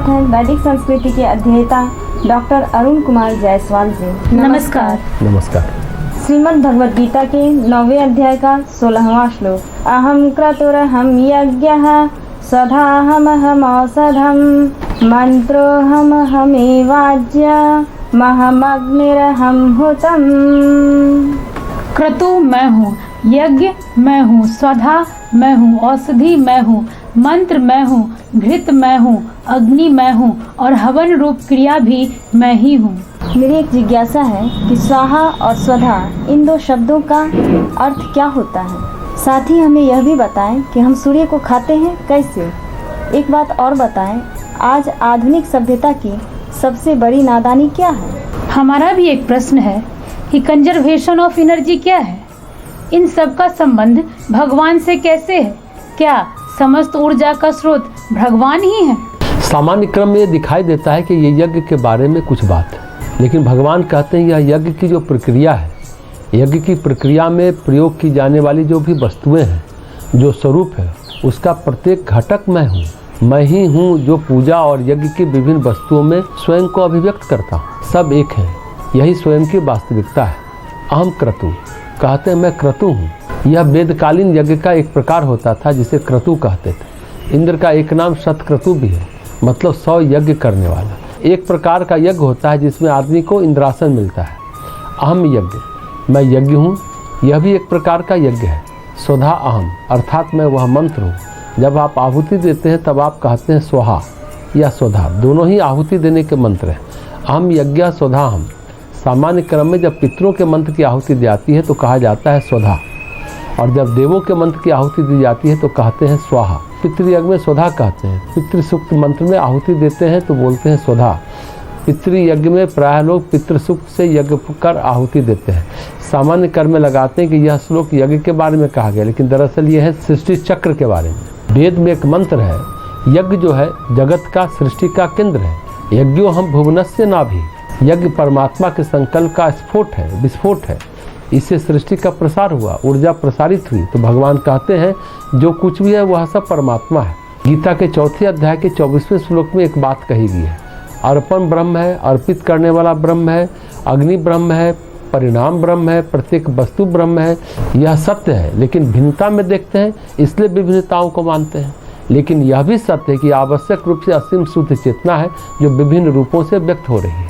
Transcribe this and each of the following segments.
हैं वैदिक संस्कृति के अध्येता डॉक्टर अरुण कुमार जायसवाल जी। नमस्कार। नमस्कार। श्रीमद् भगवद गीता के 9वें अध्याय का 16वां श्लोक। अहम क्रतुरहम यज्ञः स्वधाहमहम औषधम मंत्रोहमहमेवाज्य महमग्निरहम हुतम। क्रतु मैं हूँ, यज्ञ मैं हूँ, स्वधा मैं हूँ, औषधि मैं हूँ, मंत्र मैं हूँ, घृत मैं हूँ, अग्नि मैं हूँ और हवन रूप क्रिया भी मैं ही हूँ। मेरी एक जिज्ञासा है कि स्वाहा और स्वधा इन दो शब्दों का अर्थ क्या होता है। साथ ही हमें यह भी बताएं कि हम सूर्य को खाते हैं कैसे। एक बात और बताएं, आज आधुनिक सभ्यता की सबसे बड़ी नादानी क्या है। हमारा भी एक प्रश्न है कि कंजर्वेशन ऑफ एनर्जी क्या है। इन सब का संबंध भगवान से कैसे है। क्या समस्त ऊर्जा का स्रोत भगवान ही है। सामान्य क्रम में ये दिखाई देता है कि ये यज्ञ के बारे में कुछ बात है, लेकिन भगवान कहते हैं यह यज्ञ की जो प्रक्रिया है, यज्ञ की प्रक्रिया में प्रयोग की जाने वाली जो भी वस्तुएं हैं, जो स्वरूप है, उसका प्रत्येक घटक मैं हूँ। मैं ही हूँ जो पूजा और यज्ञ की विभिन्न वस्तुओं में स्वयं को अभिव्यक्त करता हूँ। सब एक है, यही स्वयं की वास्तविकता है। अहम क्रतु कहते हैं मैं क्रतु हूँ। यह वेदकालीन यज्ञ का एक प्रकार होता था जिसे क्रतु कहते थे। इंद्र का एक नाम शतक्रतु भी है, मतलब 100 यज्ञ करने वाला। एक प्रकार का यज्ञ होता है जिसमें आदमी को इंद्रासन मिलता है। अहम यज्ञ, मैं यज्ञ हूँ, यह भी एक प्रकार का यज्ञ है। स्वधा अहम अर्थात मैं वह मंत्र हूँ। जब आप आहुति देते हैं तब आप कहते हैं स्वाहा या स्वधा, दोनों ही आहुति देने के मंत्र हैं। अहम यज्ञ स्वधा अहम। सामान्य क्रम में जब पितरों के मंत्र की आहुति दी जाती है तो कहा जाता है स्वधा, और जब देवों के मंत्र की आहुति दी जाती है तो कहते हैं स्वाहा। पितृयज्ञ में स्वधा कहते हैं। पितृसूक्त मंत्र में आहुति देते हैं तो बोलते हैं स्वधा। पितृयज्ञ में प्रायः लोग पितृसूक्त से यज्ञ कर आहुति देते हैं। सामान्य कर्म में लगाते हैं कि यह श्लोक यज्ञ के बारे में कहा गया, लेकिन दरअसल यह है सृष्टि चक्र के बारे में। वेद में एक मंत्र है, यज्ञ जो है जगत का सृष्टि का केंद्र है। यज्ञो हम भुवनस्य नाभि। यज्ञ परमात्मा के संकल्प का स्फोट है, विस्फोट है। इससे सृष्टि का प्रसार हुआ, ऊर्जा प्रसारित हुई। तो भगवान कहते हैं जो कुछ भी है वह सब परमात्मा है। गीता के 4 अध्याय के 24वें श्लोक में एक बात कही गई है, अर्पण ब्रह्म है, अर्पित करने वाला ब्रह्म है, अग्नि ब्रह्म है, परिणाम ब्रह्म है, प्रत्येक वस्तु ब्रह्म है। यह सत्य है, लेकिन भिन्नता में देखते हैं इसलिए विभिन्नताओं को मानते हैं। लेकिन यह भी सत्य है कि आवश्यक रूप से असीम शुद्ध चेतना है जो विभिन्न रूपों से व्यक्त हो रही है।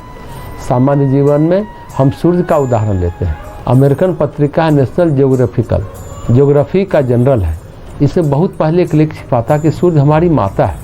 सामान्य जीवन में हम सूर्य का उदाहरण लेते हैं। अमेरिकन पत्रिका है नेशनल ज्योग्राफी का जनरल है। इसमें बहुत पहले एक लेख छिपा था कि सूर्य हमारी माता है।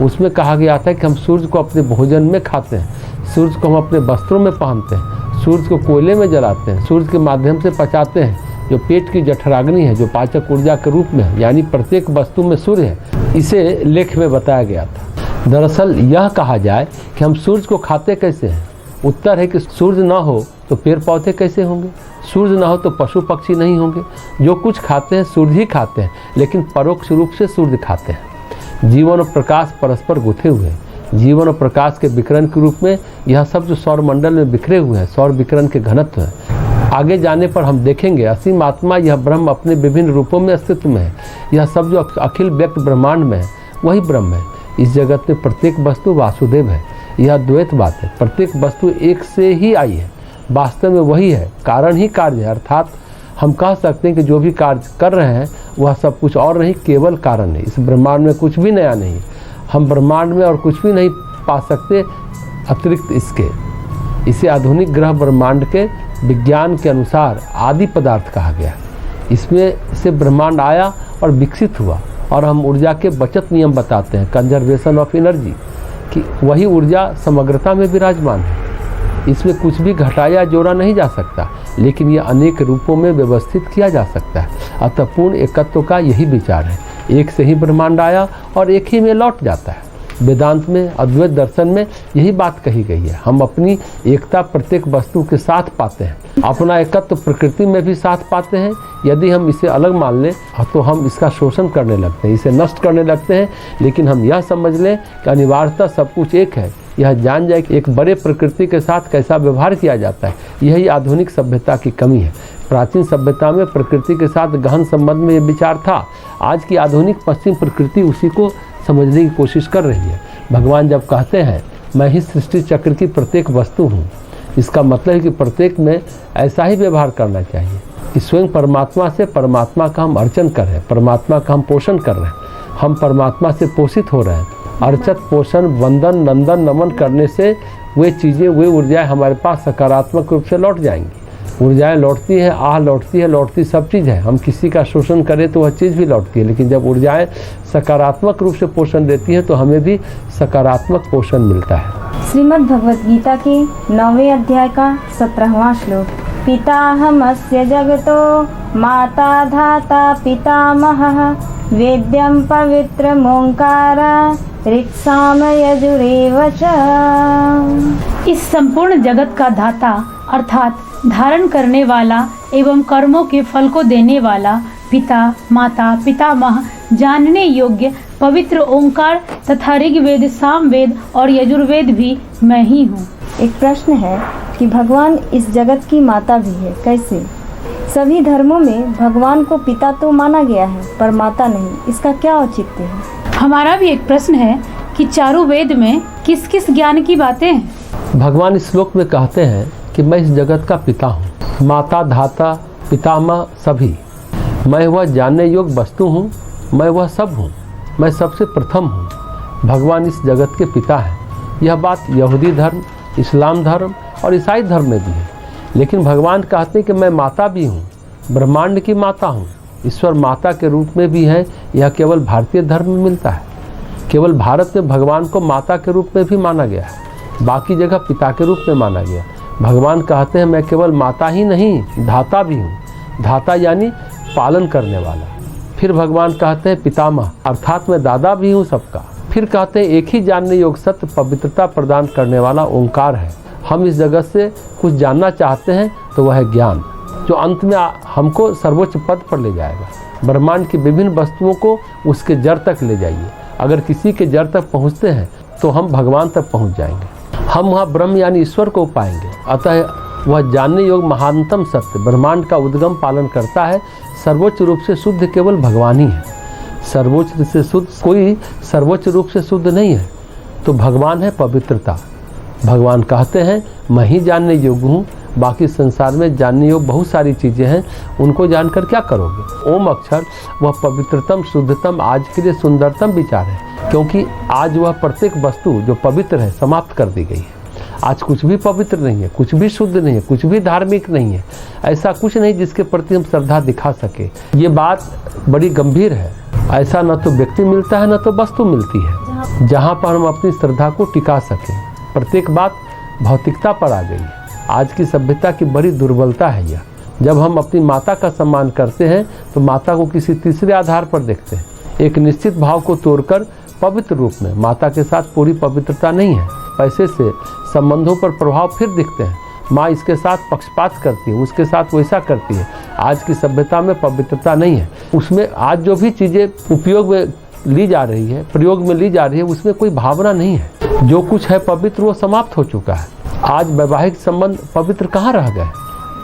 उसमें कहा गया था कि हम सूर्य को अपने भोजन में खाते हैं, सूर्य को हम अपने वस्त्रों में पहनते हैं, सूर्य को कोयले में जलाते हैं, सूर्य के माध्यम से पचाते हैं, जो पेट की जठराग्नि है, जो पाचक ऊर्जा के रूप में है, यानी प्रत्येक वस्तु में सूर्य है। इसे लेख में बताया गया था। दरअसल यह कहा जाए कि हम सूर्य को खाते कैसे हैं। उत्तर है कि सूर्य ना हो तो पेड़ पौधे कैसे होंगे, सूर्य ना हो तो पशु पक्षी नहीं होंगे। जो कुछ खाते हैं सूर्य ही खाते हैं, लेकिन परोक्ष रूप से सूर्य खाते हैं। जीवन और प्रकाश परस्पर गुथे हुए हैं। जीवन और प्रकाश के विकिरण के रूप में यह सब जो सौर मंडल में बिखरे हुए हैं, सौर विकिरण के घनत्व हैं। आगे जाने पर हम देखेंगे असीम आत्मा यह ब्रह्म अपने विभिन्न रूपों में अस्तित्व में है। यह सब जो अखिल व्यक्त ब्रह्मांड में है वही ब्रह्म है। इस जगत में प्रत्येक वस्तु वासुदेव है। यह द्वैत बात है। प्रत्येक वस्तु एक से ही आई है, वास्तव में वही है, कारण ही कार्य है। अर्थात हम कह सकते हैं कि जो भी कार्य कर रहे हैं वह सब कुछ और नहीं, केवल कारण है। इस ब्रह्मांड में कुछ भी नया नहीं। हम ब्रह्मांड में और कुछ भी नहीं पा सकते अतिरिक्त इसके। इसे आधुनिक ग्रह ब्रह्मांड के विज्ञान के अनुसार आदि पदार्थ कहा गया। इसमें से ब्रह्मांड आया और विकसित हुआ, और हम ऊर्जा के बचत नियम बताते हैं, कंजर्वेशन ऑफ एनर्जी, कि वही ऊर्जा समग्रता में विराजमान है। इसमें कुछ भी घटाया जोड़ा नहीं जा सकता, लेकिन यह अनेक रूपों में व्यवस्थित किया जा सकता है। अतः पूर्ण एकत्व का यही विचार है। एक से ही ब्रह्मांड आया और एक ही में लौट जाता है। वेदांत में, अद्वैत दर्शन में यही बात कही गई है। हम अपनी एकता प्रत्येक वस्तु के साथ पाते हैं, अपना एकत्व प्रकृति में भी साथ पाते हैं। यदि हम इसे अलग मान लें तो हम इसका शोषण करने लगते हैं, इसे नष्ट करने लगते हैं। लेकिन हम यह समझ लें कि अनिवार्यतः सब कुछ एक है, यह जान जाए कि एक बड़े प्रकृति के साथ कैसा व्यवहार किया जाता है। यही आधुनिक सभ्यता की कमी है। प्राचीन सभ्यता में प्रकृति के साथ गहन संबंध में ये विचार था। आज की आधुनिक पश्चिम प्रकृति उसी को समझने की कोशिश कर रही है। भगवान जब कहते हैं मैं ही सृष्टि चक्र की प्रत्येक वस्तु हूँ, इसका मतलब है कि प्रत्येक में ऐसा ही व्यवहार करना चाहिए कि स्वयं परमात्मा से परमात्मा का हम अर्चन कर रहे हैं, परमात्मा का हम पोषण कर रहे हैं, हम परमात्मा से पोषित हो रहे हैं। अर्चत पोषण वंदन नंदन नमन करने से वे चीज़ें वे ऊर्जाएं हमारे पास सकारात्मक रूप से लौट जाएंगी। ऊर्जाएं लौटती हैं, आह लौटती है, लौटती सब चीज़ है। हम किसी का शोषण करें तो वह चीज़ भी लौटती है, लेकिन जब ऊर्जाएं सकारात्मक रूप से पोषण देती हैं तो हमें भी सकारात्मक पोषण मिलता है। श्रीमद् भगवद गीता के 9वें अध्याय का 17वां श्लोक। पिताहमस्य जगतो माता धाता पितामहः वेद्यं पवित्रमोंकार ऋक्साम यजुरेव च। इस संपूर्ण जगत का दाता अर्थात धारण करने वाला एवं कर्मों के फल को देने वाला पिता माता पितामह जानने योग्य पवित्र ओंकार तथा ऋग्वेद सामवेद और यजुर्वेद भी मैं ही हूँ। एक प्रश्न है कि भगवान इस जगत की माता भी है, कैसे? सभी धर्मों में भगवान को पिता तो माना गया है पर माता नहीं, इसका क्या औचित्य है? हमारा भी एक प्रश्न है कि चारों वेद में किस किस ज्ञान की बातें हैं? भगवान इस श्लोक में कहते हैं कि मैं इस जगत का पिता हूँ, माता धाता पितामह सभी। मैं वह जानने योग्य वस्तु हूँ, मैं वह सब हूँ, मैं सबसे प्रथम हूँ। भगवान इस जगत के पिता हैं। यह बात यहूदी धर्म, इस्लाम धर्म और ईसाई धर्म में भी है। लेकिन भगवान कहते हैं कि मैं माता भी हूँ, ब्रह्मांड की माता हूँ, ईश्वर माता के रूप में भी है। यह केवल भारतीय धर्म में मिलता है। केवल भारत में भगवान को माता के रूप में भी माना गया है, बाकी जगह पिता के रूप में माना गया। भगवान कहते हैं मैं केवल माता ही नहीं धाता भी हूँ। धाता यानी पालन करने वाला। फिर भगवान कहते हैं पितामह अर्थात मैं दादा भी हूँ सबका। फिर कहते हैं एक ही जानने योग्य सत्य पवित्रता प्रदान करने वाला ओंकार है। हम इस जगत से कुछ जानना चाहते हैं तो वह है ज्ञान, जो अंत में हमको सर्वोच्च पद पर ले जाएगा। ब्रह्मांड की विभिन्न वस्तुओं को उसके जड़ तक ले जाइए। अगर किसी के जड़ तक पहुँचते हैं तो हम भगवान तक पहुँच जाएंगे। हम वहाँ ब्रह्म यानी ईश्वर को पाएंगे। अतः वह जानने योग्य महानतम सत्य ब्रह्मांड का उद्गम पालन करता है। सर्वोच्च रूप से शुद्ध केवल भगवान ही है। सर्वोच्च से शुद्ध कोई सर्वोच्च रूप से शुद्ध नहीं है। तो भगवान है पवित्रता। भगवान कहते हैं मैं ही जानने योग्य हूँ, बाकी संसार में जानने योग्य बहुत सारी चीज़ें हैं, उनको जानकर क्या करोगे। ओम अक्षर वह पवित्रतम शुद्धतम आज के लिए सुंदरतम विचार है, क्योंकि आज वह प्रत्येक वस्तु जो पवित्र है समाप्त कर दी गई है। आज कुछ भी पवित्र नहीं है, कुछ भी शुद्ध नहीं है, कुछ भी धार्मिक नहीं है। ऐसा कुछ नहीं जिसके प्रति हम श्रद्धा दिखा सके। ये बात बड़ी गंभीर है। ऐसा न तो व्यक्ति मिलता है न तो वस्तु मिलती है जहाँ पर हम अपनी श्रद्धा को टिका सकें। प्रत्येक बात भौतिकता पर आ गई है। आज की सभ्यता की बड़ी दुर्बलता है यह। जब हम अपनी माता का सम्मान करते हैं तो माता को किसी तीसरे आधार पर देखते हैं। एक निश्चित भाव को तोड़कर पवित्र रूप में माता के साथ पूरी पवित्रता नहीं है। पैसे से संबंधों पर प्रभाव फिर दिखते हैं। माँ इसके साथ पक्षपात करती है, उसके साथ वैसा करती है। आज की सभ्यता में पवित्रता नहीं है। उसमें आज जो भी चीज़ें उपयोग में ली जा रही है, प्रयोग में ली जा रही है, उसमें कोई भावना नहीं है। जो कुछ है पवित्र वो समाप्त हो चुका है। आज वैवाहिक संबंध पवित्र कहाँ रह गए?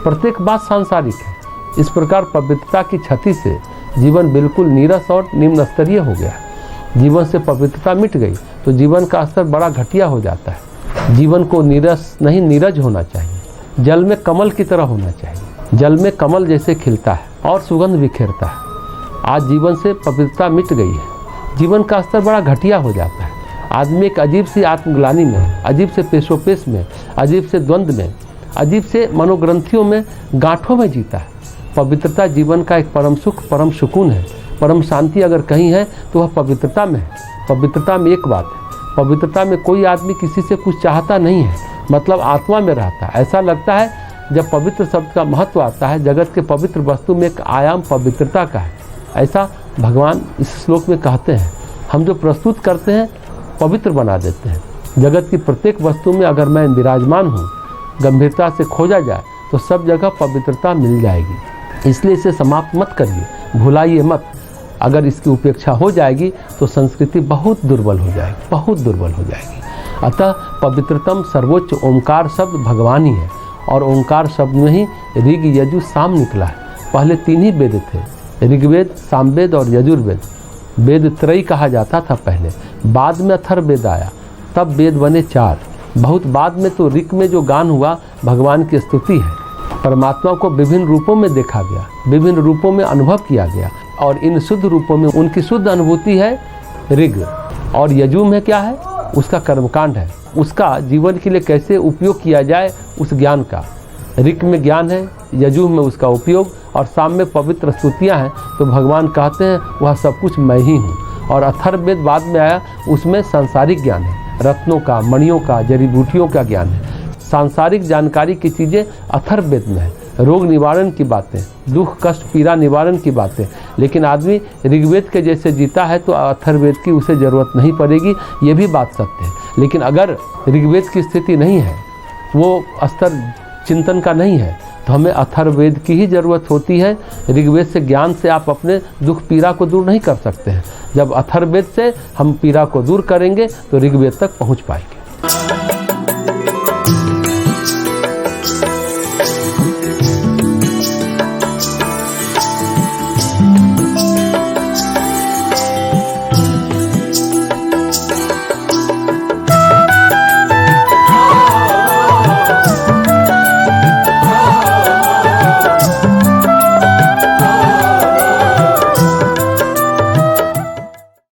प्रत्येक बात सांसारिक है। इस प्रकार पवित्रता की क्षति से जीवन बिल्कुल नीरस और निम्न स्तरीय हो गया। जीवन से पवित्रता मिट गई तो जीवन का स्तर बड़ा घटिया हो जाता है। जीवन को नीरस नहीं नीरज होना चाहिए। जल में कमल की तरह होना चाहिए। जल में कमल जैसे खिलता है और सुगंध बिखेरता है। आज जीवन से पवित्रता मिट गई है। जीवन का स्तर बड़ा घटिया हो जाता है। आदमी एक अजीब सी आत्मग्लानि में, अजीब से पेशोपेश में, अजीब से द्वंद्व में, अजीब से मनोग्रंथियों में, गांठों में जीता है। पवित्रता जीवन का एक परम सुख, परम सुकून है। परम शांति अगर कहीं है तो वह पवित्रता में है। पवित्रता में एक बात है, पवित्रता में कोई आदमी किसी से कुछ चाहता नहीं है, मतलब आत्मा में रहता है। ऐसा लगता है जब पवित्र शब्द का महत्व आता है, जगत के पवित्र वस्तु में एक आयाम पवित्रता का है। ऐसा भगवान इस श्लोक में कहते हैं। हम जो प्रस्तुत करते हैं पवित्र बना देते हैं। जगत की प्रत्येक वस्तु में अगर मैं विराजमान हूँ, गंभीरता से खोजा जाए तो सब जगह पवित्रता मिल जाएगी। इसलिए इसे समाप्त मत करिए, भुलाइए मत। अगर इसकी उपेक्षा हो जाएगी तो संस्कृति बहुत दुर्बल हो जाएगी, बहुत दुर्बल हो जाएगी। अतः पवित्रतम सर्वोच्च ओंकार शब्द भगवान ही है और ओंकार शब्द में ही ऋग यजु साम निकला है। पहले तीन ही वेद थे, ऋग्वेद, सामवेद और यजुर्वेद। वेद त्रयी कहा जाता था पहले, बाद में अथर्ववेद आया। तब वेद बने 4। बहुत बाद में तो ऋक में जो गान हुआ भगवान की स्तुति है। परमात्मा को विभिन्न रूपों में देखा गया, विभिन्न रूपों में अनुभव किया गया, और इन शुद्ध रूपों में उनकी शुद्ध अनुभूति है ऋग। और यजुर्वेद में क्या है? उसका कर्मकांड है, उसका जीवन के लिए कैसे उपयोग किया जाए उस ज्ञान का। ऋक में ज्ञान है, यजुर्वेद में उसका उपयोग, और साम में पवित्र स्तुतियाँ हैं। तो भगवान कहते हैं वह सब कुछ मैं ही हूँ। और अथर्ववेद बाद में आया, उसमें सांसारिक ज्ञान है, रत्नों का, मणियों का, जड़ी बूटियों का ज्ञान है। सांसारिक जानकारी की चीज़ें अथर्ववेद में है, रोग निवारण की बातें, दुख कष्ट पीड़ा निवारण की बातें। लेकिन आदमी ऋग्वेद के जैसे जीता है तो अथर्ववेद की उसे ज़रूरत नहीं पड़ेगी, ये भी बात सत्य है। लेकिन अगर ऋग्वेद की स्थिति नहीं है, वो स्तर चिंतन का नहीं है, तो हमें अथर्ववेद की ही ज़रूरत होती है। ऋग्वेद से ज्ञान से आप अपने दुख पीड़ा को दूर नहीं कर सकते हैं। जब अथर्ववेद से हम पीड़ा को दूर करेंगे तो ऋग्वेद तक पहुँच पाएंगे।